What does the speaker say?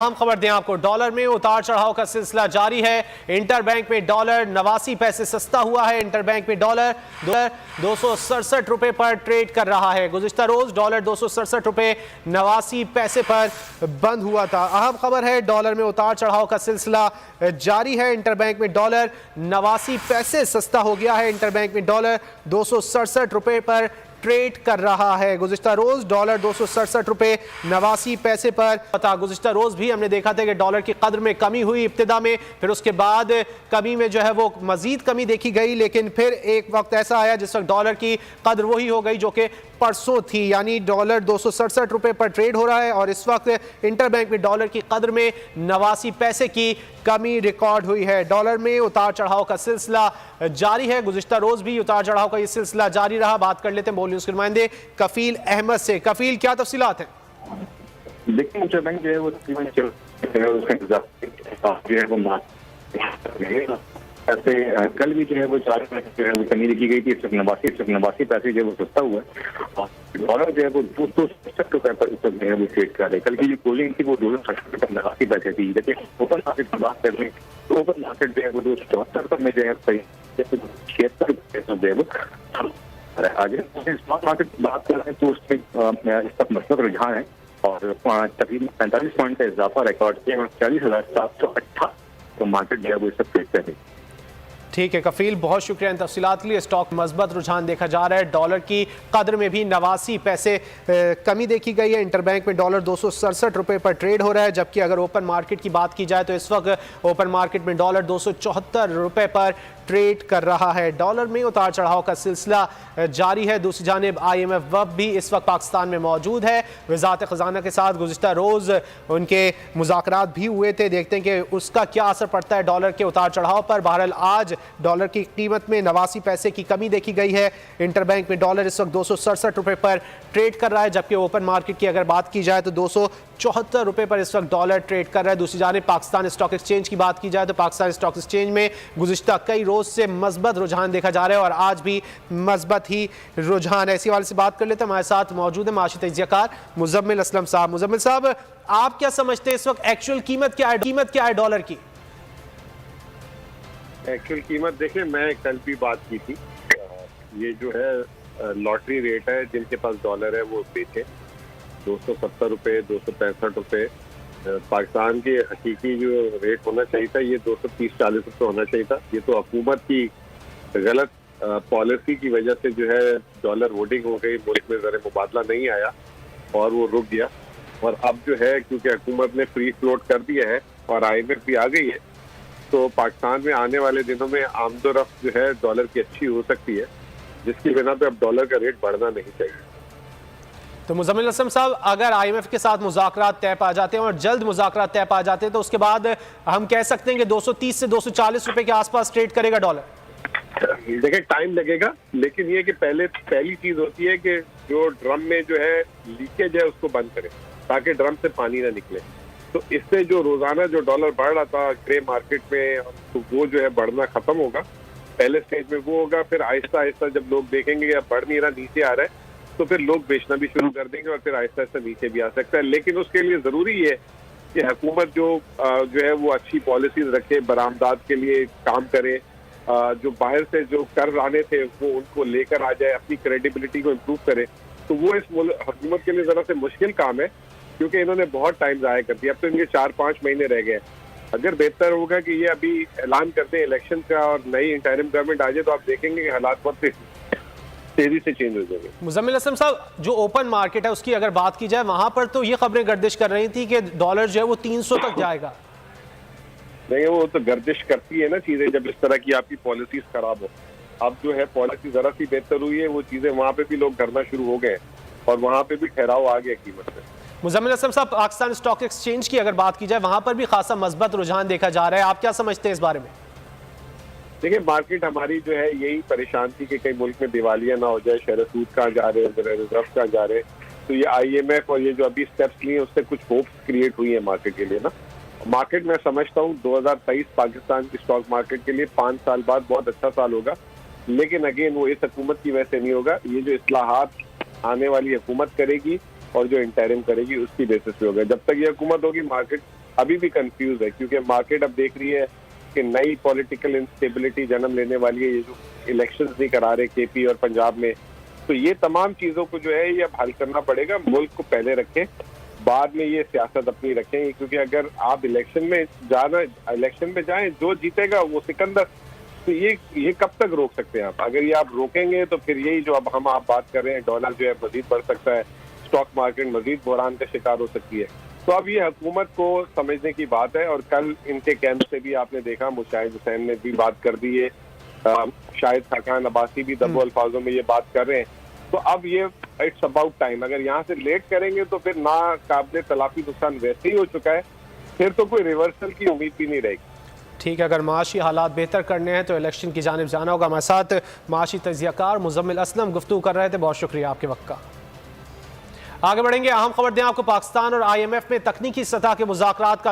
हम खबर दें आपको, डॉलर में उतार चढ़ाव का सिलसिला जारी है। इंटरबैंक में डॉलर 89 पैसे सस्ता हुआ है। इंटरबैंक में डॉलर 267 रुपए पर ट्रेड कर रहा है। गुज़िश्ता रोज डॉलर 267 रुपए 89 पैसे पर बंद हुआ था। अहम खबर है, डॉलर में उतार चढ़ाव का सिलसिला जारी है। इंटरबैंक में डॉलर 89 पैसे सस्ता हो गया है। इंटरबैंक में डॉलर 267 रुपए पर ट्रेड कर रहा है। गुज़िश्ता रोज डॉलर 267 रुपए 89 पैसे पर था। गुज़िश्ता रोज भी हमने देखा था कि डॉलर की कद्र में कमी हुई इब्तिदा में, फिर उसके बाद कमी में जो है वो मजीद कमी देखी गई, लेकिन फिर एक वक्त ऐसा आया जिस वक्त डॉलर की कद्र वही हो गई जो कि परसों थी, यानी डॉलर 267 रुपए पर ट्रेड हो रहा है और इस वक्त इंटरबैंक में डॉलर की कद्र में 89 पैसे की कमी रिकॉर्ड हुई है। डॉलर में उतार चढ़ाव का सिलसिला जारी है। गुज़िश्ता रोज भी उतार चढ़ाव का ये सिलसिला जारी रहा। बात कर लेते हैं बोल न्यूज़ के नुमाइंदे कफील अहमद से। कफील, क्या तफसीलात हैं? देखिए, इंटरबैंक जो है वो ऐसे कल भी जो है वो 4 पैसे जो है वो कमी लिखी गई थी। 189 पैसे जो है वो सस्ता हुआ है और डॉलर जो है वो 267 रुपए पर इस वक्त जो है वो ट्रेड कर रहे हैं। कल की जो पोलिंग थी वो 289 पैसे थी, लेकिन ओपन मार्केट की बात कर लें तो ओपन मार्केट जो है वो 274 रुपए में जो है 76 रुपए जो है वो आगे स्टॉक मार्केट की बात कर रहे हैं तो उसमें इस वक्त मजबूत रुझान है और तकरीबन 45 पॉइंट का इजाफा रिकॉर्ड किया और 40,708 तो मार्केट जो है वो इस वक्त ट्रेड कर रही है। ठीक है कफील, बहुत शुक्रिया इन तफसीलात के लिए। स्टॉक मजबूत रुझान देखा जा रहा है। डॉलर की कद्र में भी 89 पैसे कमी देखी गई है। इंटरबैंक में डॉलर 267 रुपए पर ट्रेड हो रहा है, जबकि अगर ओपन मार्केट की बात की जाए तो इस वक्त ओपन मार्केट में डॉलर 274 रुपए पर ट्रेड कर रहा है। डॉलर में उतार चढ़ाव का सिलसिला जारी है। दूसरी जानिब IMF वफ़द भी इस वक्त पाकिस्तान में मौजूद है। वज़ारत ख़ज़ाना के साथ गुज़िश्ता रोज़ उनके मुज़ाकरात भी हुए थे। देखते हैं कि उसका क्या असर पड़ता है डॉलर के उतार चढ़ाव पर। बहरहाल आज डॉलर की कीमत में 89 पैसे की कमी देखी गई है। इंटरबैंक में डॉलर इस वक्त 267 रुपए पर ट्रेड कर रहा है, जबकि ओपन मार्केट की अगर बात की जाए तो 274 रुपए पर इस वक्त डॉलर ट्रेड कर रहा है। दूसरी जानिब पाकिस्तान स्टॉक एक्सचेंज की बात की जाए तो पाकिस्तान स्टॉक एक्सचेंज में गुज़िश्ता कई रोज से मजबूत रुझान देखा जा रहा है और आज भी मजबूत ही रुझान है। इसी वाले से बात कर लेते हैं। हमारे साथ मौजूद है माशी तजियाकार मुजम्मिल असलम साहब। मुजम्मिल साहब, आप क्या समझते हैं इस वक्त एक्चुअल कीमत क्या है डॉलर की? एक्चुअल कीमत देखिए, मैं कल भी बात की थी, ये जो है लॉटरी रेट है, जिनके पास डॉलर है वो बेचे 270 रुपए 265 रुपए। पाकिस्तान के हकीकी जो रेट होना चाहिए था ये 230-40 रुपए होना चाहिए था। ये तो हुकूमत की गलत पॉलिसी की वजह से जो है डॉलर होर्डिंग हो गई, मुल्क में ज़रा मुबादला नहीं आया और वो रुक गया। और अब जो है क्योंकि हुकूमत ने फ्री फ्लोट कर दिया है और IMF भी आ गई है, तो पाकिस्तान में आने वाले दिनों में आमदोरफ्त जो है डॉलर की अच्छी हो सकती है, जिसकी बिना पे अब डॉलर का रेट बढ़ना नहीं चाहिए। तो मुजम्मिल असलम साहब, अगर IMF के साथ मुज़ाकरात तय पा जाते हैं और जल्द मुज़ाकरात तय पा जाते हैं तो उसके बाद हम कह सकते हैं कि 230 से 240 रुपए के आसपास ट्रेड करेगा डॉलर? देखिए, टाइम लगेगा, लेकिन ये कि पहली चीज होती है कि जो ड्रम में जो है लीकेज है उसको बंद करें ताकि ड्रम से पानी ना निकले। तो इससे जो रोजाना जो डॉलर बढ़ रहा था ग्रे मार्केट में, तो वो जो है बढ़ना खत्म होगा। पहले स्टेज में वो होगा, फिर आहिस्ता आहिस्ता जब लोग देखेंगे कि अब बढ़ नहीं रहा, नीचे आ रहा है, तो फिर लोग बेचना भी शुरू कर देंगे और फिर आहिस्ता आहिस्ता नीचे भी आ सकता है। लेकिन उसके लिए जरूरी है कि हुकूमत जो है वो अच्छी पॉलिसीज रखे, बरामदात के लिए काम करे, जो बाहर से जो कर्ज आने थे वो उनको लेकर आ जाए, अपनी क्रेडिबिलिटी को इम्प्रूव करे। तो वो इस हुकूमत के लिए जरा से मुश्किल काम है, क्योंकि इन्होंने बहुत टाइम ज़ाया कर दिया। अब तो इनके 4-5 महीने रह गए। अगर बेहतर होगा कि ये अभी ऐलान करते हैं इलेक्शन का और नई इंटरिम गवर्नमेंट आ जाए, तो आप देखेंगे कि हालात बहुत तेजी से चेंज हो जाएंगे। मुजम्मिल असलम साहब, जो ओपन मार्केट है उसकी अगर बात की जाए, वहां पर तो ये खबरें गर्दिश कर रही थी कि डॉलर जो है वो 300 तक जाएगा। नहीं, वो तो गर्दिश करती है ना चीजें, जब इस तरह की आपकी पॉलिसीज खराब हो। अब जो है पॉलिसी जरा सी बेहतर हुई है, वो चीजें वहां पे भी लोग करना शुरू हो गए और वहां पे भी ठहराव आ गया कीमत में। मुजम्मिल असलम साहब, पाकिस्तान स्टॉक एक्सचेंज की अगर बात की जाए, वहां पर भी खासा मजबूत रुझान देखा जा रहा है। आप क्या समझते हैं इस बारे में? देखिए, मार्केट हमारी जो है यही परेशान थी कि कई मुल्क में दिवालिया ना हो जाए, शेयर सूद कहाँ जा रहे हैं, रिजर्व कहाँ जा रहे हैं। तो ये IMF और ये जो अभी स्टेप्स लिए उससे कुछ होप्स क्रिएट हुई है मार्केट के लिए ना। मार्केट मैं समझता हूँ 2023 पाकिस्तान की स्टॉक मार्केट के लिए 5 साल बाद बहुत अच्छा साल होगा, लेकिन अगेन वो इस हुकूमत की वजह से नहीं होगा। ये जो इस्लाहात आने वाली हुकूमत करेगी और जो इंटरिम करेगी उसकी बेसिस पे होगा। जब तक ये हुकूमत होगी, मार्केट अभी भी कंफ्यूज है, क्योंकि मार्केट अब देख रही है कि नई पॉलिटिकल इंस्टेबिलिटी जन्म लेने वाली है। ये जो इलेक्शंस नहीं करा रहे केपी और पंजाब में, तो ये तमाम चीजों को जो है ये अब हल करना पड़ेगा। मुल्क को पहले रखें, बाद में ये सियासत अपनी रखें, क्योंकि अगर आप इलेक्शन में जाएं, जो जीतेगा वो सिकंदर। तो ये कब तक रोक सकते हैं आप? अगर ये आप रोकेंगे तो फिर यही जो अब आप बात कर रहे हैं, डॉलर जो है मजीद बढ़ सकता है, स्टॉक मार्केट मजीद बहरान का शिकार हो सकती है। तो अब ये हुकूमत को समझने की बात है। और कल इनके कैंप से भी आपने देखा, मुशाहिद हुसैन ने भी बात कर दी है, शाहिद खाकान अब्बासी भी दबो अल्फाजों में ये बात कर रहे हैं। तो अब ये इट्स अबाउट टाइम। अगर यहाँ से लेट करेंगे तो फिर ना काबिल तलाफी नुकसान वैसे ही हो चुका है, फिर तो कोई रिवर्सल की उम्मीद भी नहीं रहेगी। ठीक है, अगर माशी हालात बेहतर करने हैं तो इलेक्शन की जानिब जाना होगा। हमारे साथ माशी तजियाकार मुजम्मिल असलम गुफ्तगू कर रहे थे, बहुत शुक्रिया आपके वक्त का। आगे बढ़ेंगे, अहम खबर दें आपको, पाकिस्तान और IMF में तकनीकी सतह के मुज़ाकरात का